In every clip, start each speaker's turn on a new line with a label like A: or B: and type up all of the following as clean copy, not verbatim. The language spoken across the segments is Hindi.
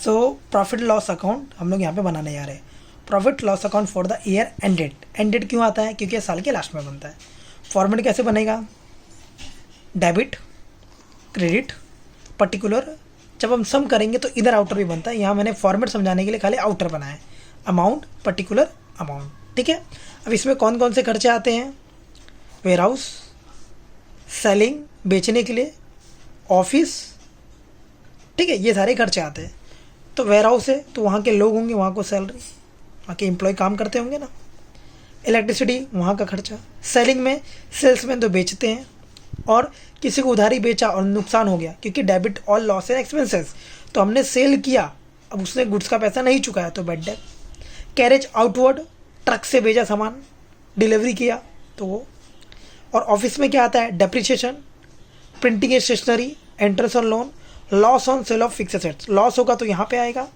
A: सो प्रॉफिट लॉस अकाउंट हम लोग यहाँ पे बनाने जा रहे हैं। Profit loss account for the year ended. Ended क्यों आता है? क्योंकि साल के लास्ट में बनता है। फॉर्मेट कैसे बनेगा? Debit, credit, particular. जब हम सम करेंगे तो इधर आउटर भी बनता है। यहाँ मैंने फॉर्मेट समझाने के लिए खाली आउटर बनाया है, अमाउंट, पर्टिकुलर, अमाउंट। ठीक है। अब इसमें कौन कौन से खर्चे आते हैं? वेयर हाउस, सेलिंग, बेचने के लिए, ऑफिस, ठीक है, ये सारे खर्चे आते हैं। तो वेयर हाउस है तो वहाँ के लोग होंगे, वहाँ को सैलरी, वहाँ के एम्प्लॉय काम करते होंगे ना। इलेक्ट्रिसिटी, वहाँ का खर्चा। सेलिंग में सेल्समैन तो बेचते हैं, और किसी को उधारी बेचा और नुकसान हो गया, क्योंकि debit all loss and expenses, तो हमने सेल किया, अब उसने गुड्स का पैसा नहीं चुकाया तो bad debt. Carriage outward, truck से भेजा सामान, डिलीवरी किया तो वो। और ऑफिस में क्या आता है? Depreciation, printing and stationery, interest on loan, loss on sale of fix assets. Loss होगा तो यहाँ पे आएगा,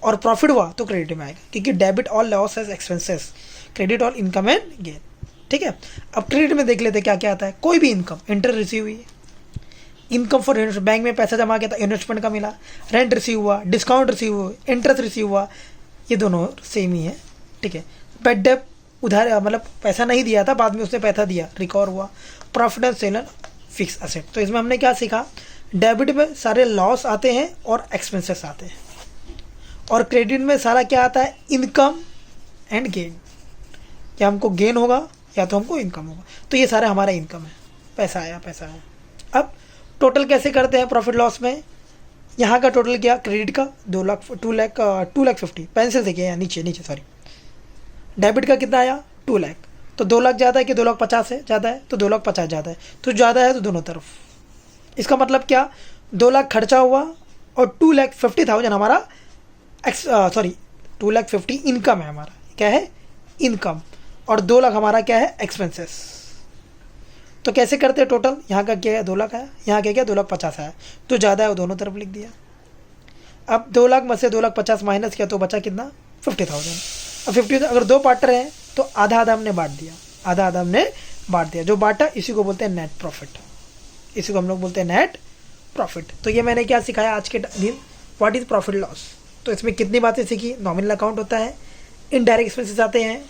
A: और प्रॉफिट हुआ तो क्रेडिट में आएगा, क्योंकि debit all loss as expenses, credit all income and gain. ठीक है। अब क्रेडिट में देख लेते क्या क्या आता है। कोई भी इनकम, इंटरेस्ट रिसीव हुई, इनकम फॉर इन्वेस्टमेंट, बैंक में पैसा जमा किया था, इन्वेस्टमेंट का मिला, रेंट रिसीव हुआ, डिस्काउंट रिसीव हुआ, इंटरेस्ट रिसीव हुआ, ये दोनों सेम ही है। ठीक है। बैड डेट, उधार मतलब पैसा नहीं दिया था, बाद में उसने पैसा दिया, रिकवर हुआ। Profit and sale fix asset. तो इसमें हमने क्या सीखा? डेबिट में सारे लॉस आते हैं और एक्सपेंसेस आते हैं, और क्रेडिट में सारा क्या आता है? Income and gain. या हमको गेन होगा या तो हमको इनकम होगा। तो ये सारा हमारा इनकम है, पैसा आया, पैसा आया। अब टोटल कैसे करते हैं प्रॉफिट लॉस में? यहाँ का टोटल क्या? क्रेडिट का 2,50,000, पेंसिल देखिए यहाँ नीचे नीचे, सॉरी। डेबिट का कितना आया? 2 लाख। तो 2 लाख ज़्यादा है कि 2,50,000 है? ज़्यादा है, तो 2,50,000 ज़्यादा है, तो ज़्यादा है तो दोनों तरफ। इसका मतलब क्या? 2 लाख खर्चा हुआ और 2,50,000 हमारा 2,50,000 इनकम है हमारा। क्या है? इनकम। और 2 लाख हमारा क्या है? एक्सपेंसेस। तो कैसे करते हैं टोटल? यहाँ का क्या है? 2 लाख आया, यहाँ क्या 2,50,000 आया, तो ज़्यादा है वो दोनों तरफ लिख दिया। अब 2 लाख में से 2,50,000 माइनस किया तो बचा कितना? 50,000। अब 50,000 अगर 2 पार्टनर हैं तो आधा आधा हमने बांट दिया, आधा आधा हमने बांट दिया। जो बांटा इसी को बोलते हैं नेट प्रॉफिट, इसी को हम लोग बोलते हैं नेट प्रॉफिट। तो ये मैंने क्या सिखाया आज के दिन? What is profit loss. तो इसमें कितनी बातें सीखी? नॉमिनल अकाउंट होता है, इनडायरेक्ट एक्सपेंसेस आते हैं,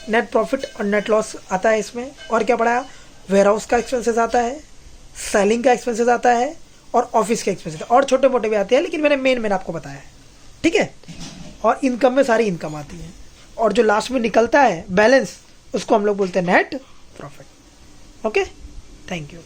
A: नेट प्रॉफिट और नेट लॉस आता है इसमें, और क्या पढ़ाया? वेयर हाउस का एक्सपेंसेस आता है, सेलिंग का एक्सपेंसेस आता है, और ऑफिस के एक्सपेंसेस, और छोटे मोटे भी आते हैं, लेकिन मैंने मेन आपको बताया है। ठीक है। और इनकम में सारी इनकम आती है, और जो लास्ट में निकलता है बैलेंस, उसको हम लोग बोलते हैं net profit. Okay, thank you.